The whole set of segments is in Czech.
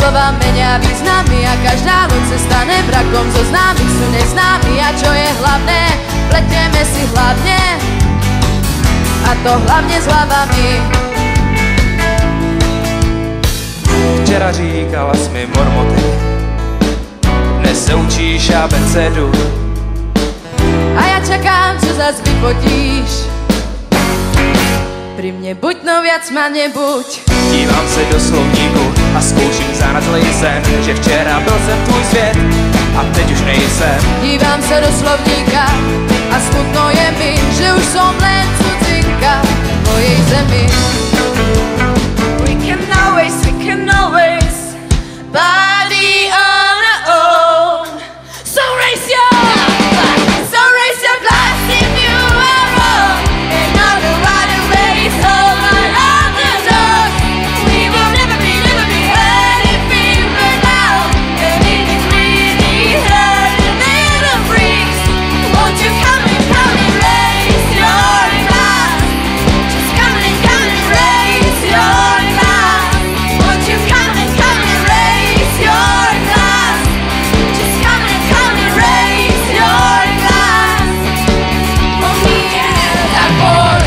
slova menia významy a každá loď se stane vrakom. Zo známych sú neznámy a čo je hlavné, pletieme si hlavne, a to hlavně s hlavami. Včera říkala jsi mi mormoty, dnes se učíš abecedu. A ja čakám, čo zas vypotíš. Pri mne buď, no viac ma nebuď. Dívám se do slovníku a zkouším zanadlej sen, že včera byl jsem tvůj svět a teď už nejsem. Dívám se do slovníka a smutno je mi, že už som len cudzinka v mojej zemi. We can always party on our own. So raise your glass if you are wrong. And on the right and race, hold my other dog. We will never be anything but now. And it is really hurting little freaks. Won't you come and raise your glass? Just come and raise your glass. Won't you come and raise your glass? Just come and raise your glass. For me and that boy,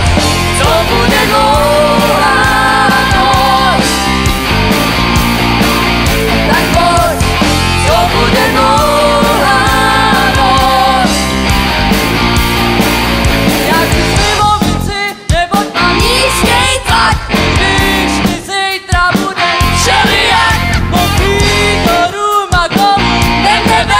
to bude nová noc. Tak pojď, to bude nová noc. Jak si slivovici, neboť mám nízkej tlak. Víš, ty zítra bude všelijak. Mojito rumakom, nevím.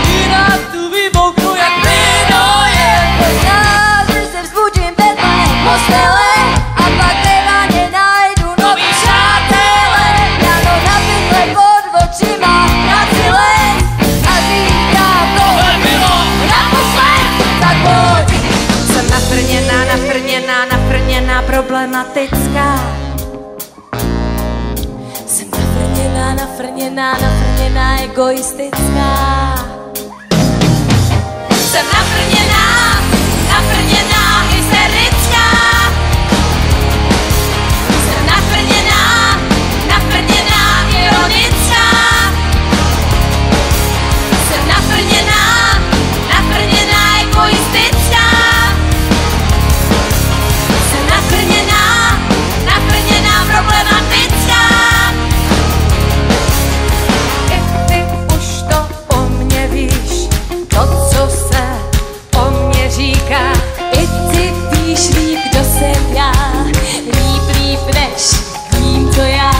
Jinak tu vybouchnu jak plynojem. Možná, že se vzbudím ve tvém postele a pak ve vaně najdu nový přátele. Ráno na pytle pod očima na cílem a zítra tohle bylo naposled. Tak pojď. Jsem nafrněná, problematická. Jsem nafrněná, egoistická. Jsem nafrněná, hysterická. Jsem nafrněná, ironická. Jsem nafrněná, egoistická. Jsem nafrněná, problematická. I ty už to o mě víš, to, co se o mě říká. I ty víš líp, kdo jsem já, líp než vím to já.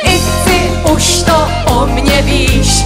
I ty už to o mě víš,